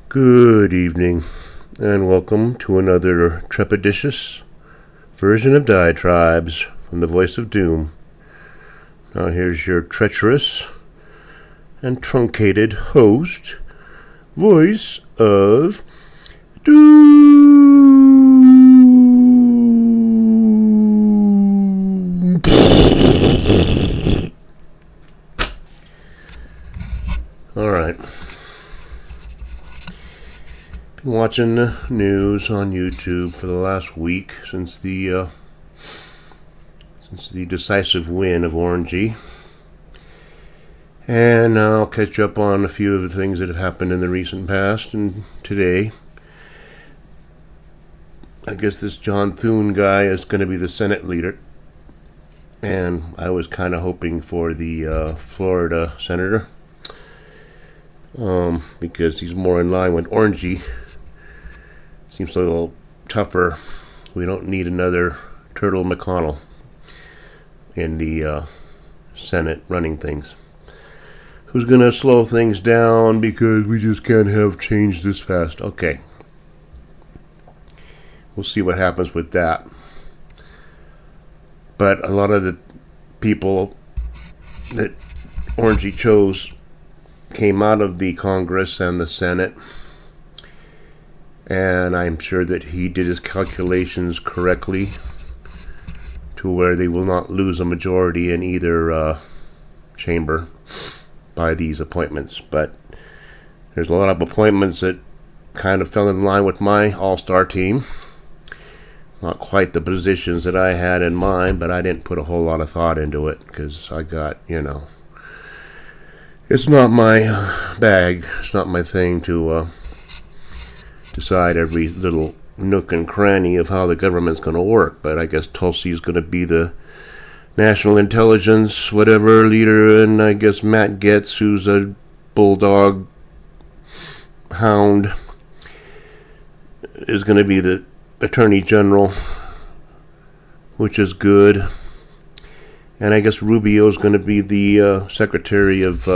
Good evening, and welcome to another trepidatious version of Diatribes from the Voice of Doom. Now here's your treacherous and truncated host, Voice of Doom. Alright. Been watching the news on YouTube for the last week since the decisive win of Orangey, and I'll catch up on a few of the things that have happened in the recent past. And today, I guess this John Thune guy is going to be the Senate leader, and I was kind of hoping for the Florida senator, because he's more in line with Orangey. Seems a little tougher. We don't need another Turtle McConnell in the Senate running things. Who's going to slow things down because we just can't have change this fast? Okay. We'll see what happens with that. But a lot of the people that Orangey chose came out of the Congress and the Senate, and I'm sure that he did his calculations correctly to where they will not lose a majority in either chamber by these appointments. But there's a lot of appointments that kind of fell in line with my all-star team. Not quite the positions that I had in mind, but I didn't put a whole lot of thought into it because I got, it's not my bag. It's not my thing to decide every little nook and cranny of how the government's going to work. But I guess Tulsi's going to be the national intelligence whatever leader, and I guess Matt Getz, who's a bulldog hound, is going to be the attorney general, which is good. And I guess Rubio's going to be the secretary of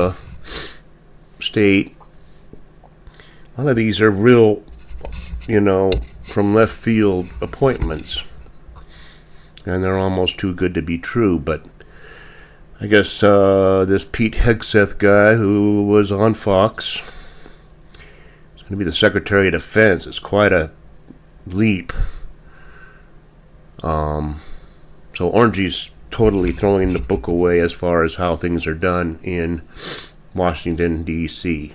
state. A lot of these are real, from left field appointments, and they're almost too good to be true. But I guess this Pete Hegseth guy, who was on Fox, is going to be the Secretary of Defense. It's quite a leap. So Orangey's totally throwing the book away as far as how things are done in Washington, D.C.,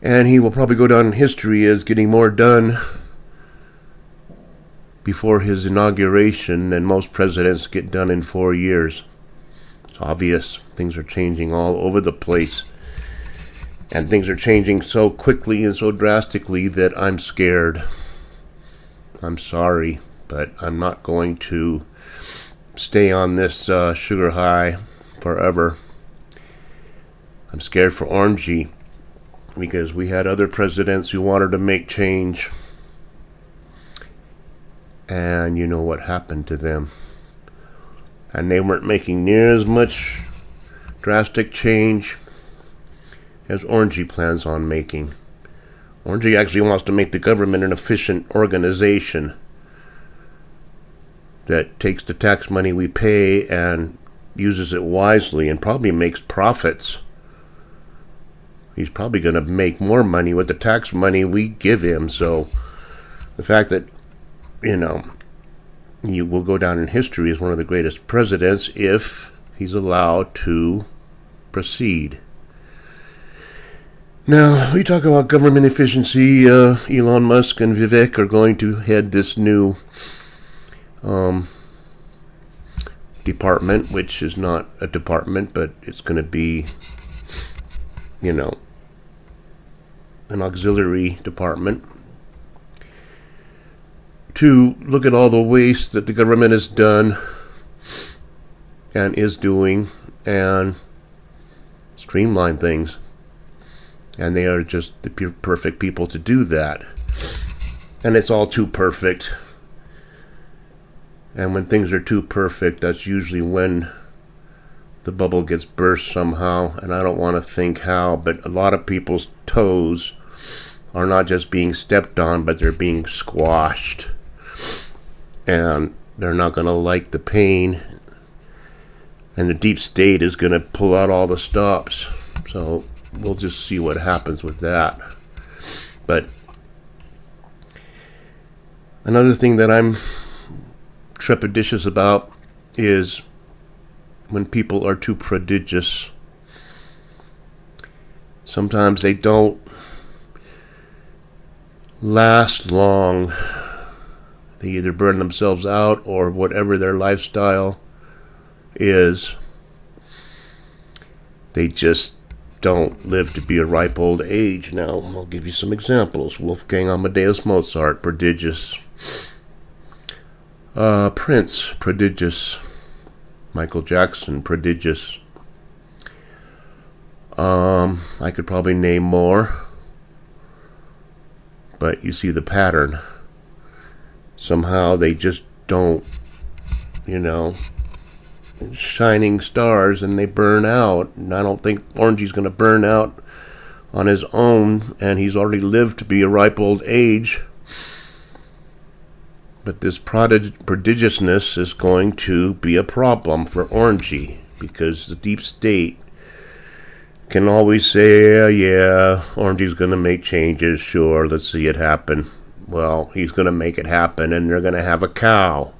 and he will probably go down in history as getting more done before his inauguration than most presidents get done in 4 years. It's obvious. Things are changing all over the place. And things are changing so quickly and so drastically that I'm scared. I'm sorry, but I'm not going to stay on this sugar high forever. I'm scared for Orangey, because we had other presidents who wanted to make change, and you know what happened to them. And they weren't making near as much drastic change as Orangey plans on making. Orangey actually wants to make the government an efficient organization that takes the tax money we pay and uses it wisely and probably makes profits. He's probably going to make more money with the tax money we give him. So the fact that, he will go down in history as one of the greatest presidents if he's allowed to proceed. Now, we talk about government efficiency. Elon Musk and Vivek are going to head this new department, which is not a department, but it's going to be, an auxiliary department, to look at all the waste that the government has done and is doing and streamline things. And they are just the perfect people to do that. And it's all too perfect. And when things are too perfect, that's usually when the bubble gets burst somehow. And I don't want to think how, but a lot of people's toes are not just being stepped on, but they're being squashed. And they're not going to like the pain. And the deep state is going to pull out all the stops. So we'll just see what happens with that. But another thing that I'm trepidatious about is when people are too prodigious. Sometimes they don't last long. They either burn themselves out or whatever their lifestyle is, they just don't live to be a ripe old age. Now, I'll give you some examples. Wolfgang Amadeus Mozart, prodigious. Prince, prodigious. Michael Jackson, prodigious. I could probably name more, but you see the pattern. Somehow they just don't, shining stars, and they burn out. And I don't think Orangey's going to burn out on his own, and he's already lived to be a ripe old age. But this prodigiousness is going to be a problem for Orangey, because the deep state can always say, yeah, Orangey's going to make changes, sure, let's see it happen. Well, he's going to make it happen, and they're going to have a cow.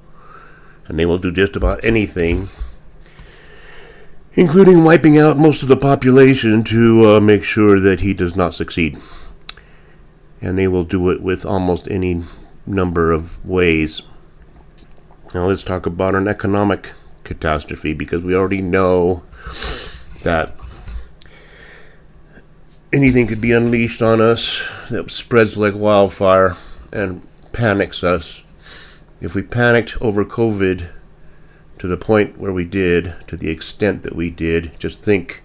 And they will do just about anything, including wiping out most of the population to make sure that he does not succeed. And they will do it with almost any number of ways. Now let's talk about an economic catastrophe, because we already know that anything could be unleashed on us that spreads like wildfire and panics us. If we panicked over COVID to the point where we did, to the extent that we did, just think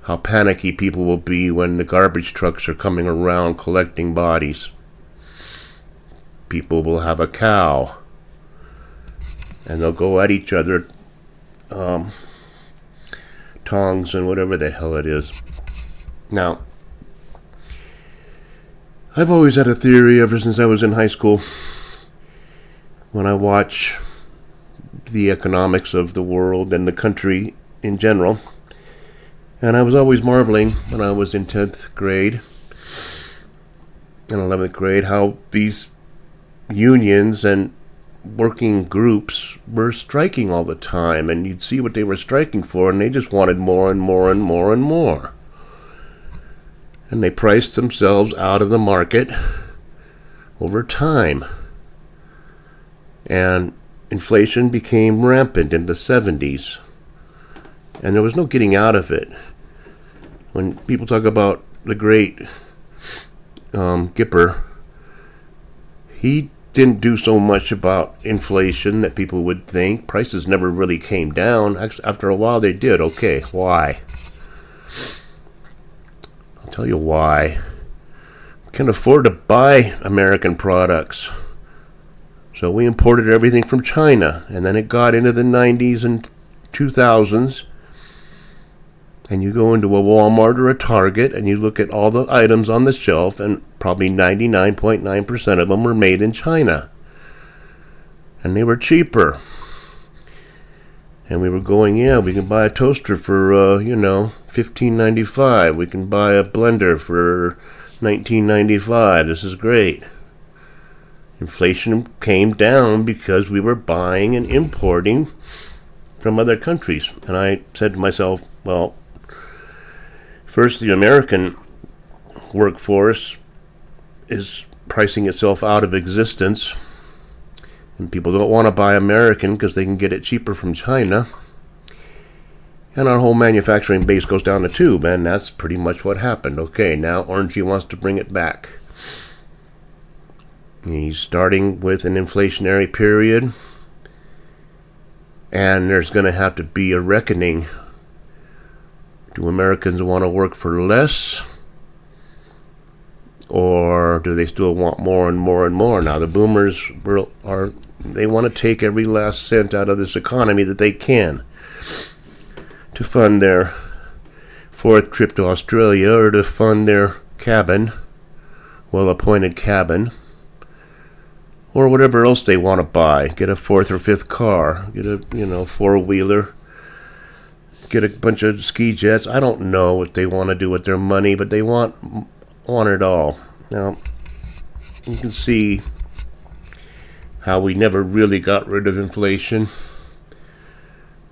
how panicky people will be when the garbage trucks are coming around collecting bodies. People will have a cow, and they'll go at each other, tongs and whatever the hell it is. Now, I've always had a theory ever since I was in high school. When I watch the economics of the world and the country in general, and I was always marveling when I was in 10th grade and 11th grade how these unions and working groups were striking all the time, and you'd see what they were striking for, and they just wanted more and more and more and more. And they priced themselves out of the market over time. And inflation became rampant in the 70s. And there was no getting out of it. When people talk about the great Gipper, he didn't do so much about inflation that people would think. Prices never really came down. Actually, after a while they did. Okay, why? I'll tell you why. We can't afford to buy American products. So we imported everything from China. And then it got into the 90s and 2000s. And you go into a Walmart or a Target and you look at all the items on the shelf, and probably 99.9% of them were made in China. And they were cheaper. And we were going, yeah, we can buy a toaster for, $15.95. We can buy a blender for $19.95. This is great. Inflation came down because we were buying and importing from other countries. And I said to myself, well, first, the American workforce is pricing itself out of existence, and people don't want to buy American because they can get it cheaper from China, and our whole manufacturing base goes down the tube, and that's pretty much what happened. Okay, now Orangey wants to bring it back. He's starting with an inflationary period, and there's going to have to be a reckoning. Do Americans want to work for less? Or do they still want more and more and more? Now, the boomers they want to take every last cent out of this economy that they can to fund their 4th trip to Australia, or to fund their cabin, well-appointed cabin, or whatever else they want to buy. Get a fourth or fifth car, get a four-wheeler, get a bunch of ski jets. I don't know what they want to do with their money, but they want it all. Now, you can see how we never really got rid of inflation.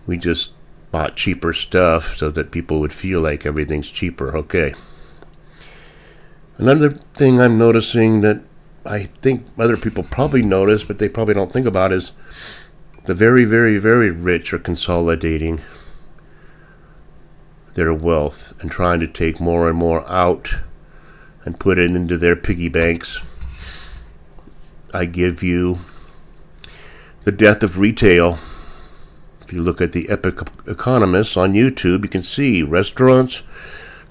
We just bought cheaper stuff so that people would feel like everything's cheaper. Okay. Another thing I'm noticing that I think other people probably notice, but they probably don't think about, is the very, very, very rich are consolidating their wealth and trying to take more and more out and put it into their piggy banks. I give you the death of retail. If you look at the Epic Economists on YouTube, you can see restaurants,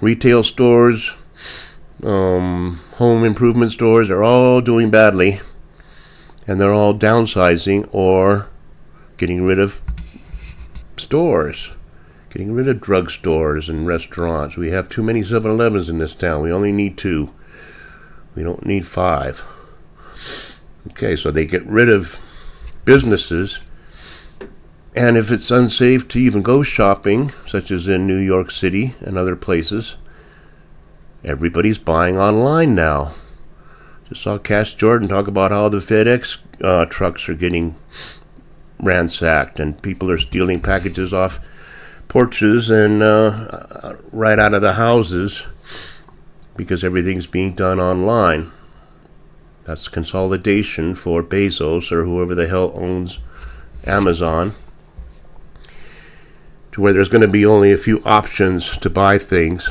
retail stores, home improvement stores are all doing badly, and they're all downsizing or getting rid of stores, getting rid of drugstores and restaurants. We have too many 7-Elevens in this town. We only need 2. We don't need 5. Okay, so they get rid of businesses, and if it's unsafe to even go shopping, such as in New York City and other places, everybody's buying online now. Just saw Cash Jordan talk about how the FedEx trucks are getting ransacked, and people are stealing packages off porches and right out of the houses because everything's being done online. That's consolidation for Bezos or whoever the hell owns Amazon, to where there's going to be only a few options to buy things,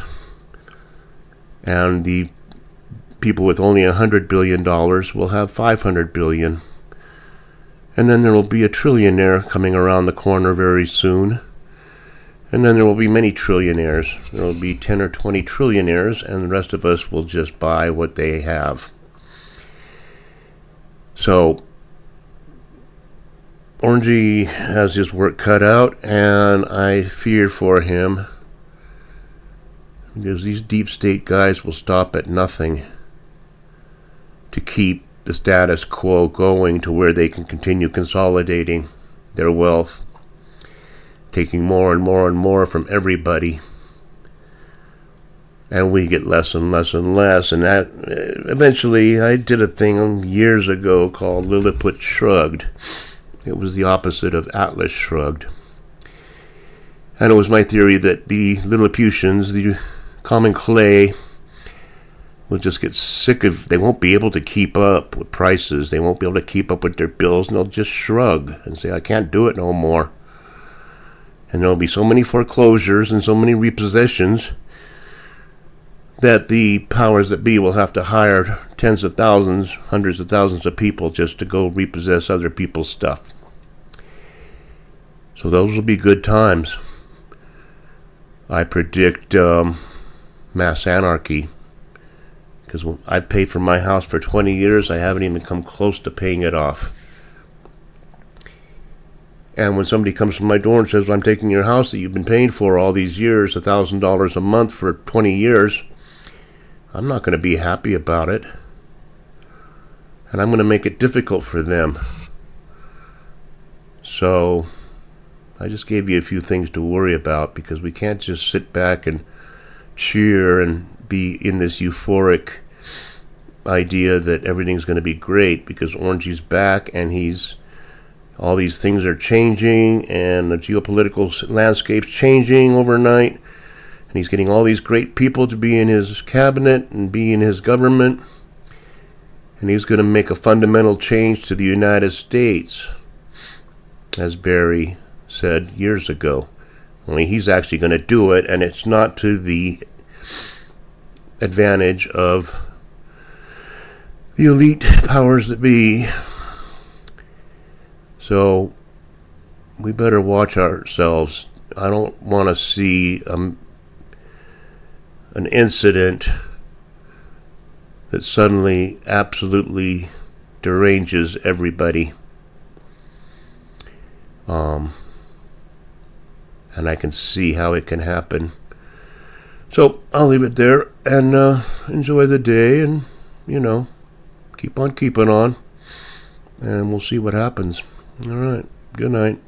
and the people with only $100 billion will have $500 billion. And then there will be a trillionaire coming around the corner very soon. And then there will be many trillionaires. There will be 10 or 20 trillionaires, and the rest of us will just buy what they have. So, Orangey has his work cut out, and I fear for him, because these deep state guys will stop at nothing to keep the status quo going to where they can continue consolidating their wealth, taking more and more and more from everybody, and we get less and less and less. And that eventually, I did a thing years ago called Lilliput Shrugged. It was the opposite of Atlas Shrugged, and it was my theory that the Lilliputians, the common clay, will just get sick of, they won't be able to keep up with prices, they won't be able to keep up with their bills, and they'll just shrug and say, I can't do it no more. And there'll be so many foreclosures and so many repossessions that the powers that be will have to hire tens of thousands, hundreds of thousands of people just to go repossess other people's stuff. So those will be good times. I predict mass anarchy, because I've paid for my house for 20 years. I haven't even come close to paying it off. And when somebody comes to my door and says, well, I'm taking your house that you've been paying for all these years, $1,000 a month for 20 years, I'm not going to be happy about it. And I'm going to make it difficult for them. So I just gave you a few things to worry about, because we can't just sit back and cheer and be in this euphoric idea that everything's going to be great, because Orangey's back and all these things are changing, and the geopolitical landscape's changing overnight, and he's getting all these great people to be in his cabinet and be in his government, and he's going to make a fundamental change to the United States, as Barry said years ago. Only he's actually going to do it, and it's not to the advantage of the elite powers that be. So we better watch ourselves. I don't want to see an incident that suddenly absolutely deranges everybody. And I can see how it can happen. So I'll leave it there and enjoy the day, and keep on keeping on, and we'll see what happens. All right. Good night.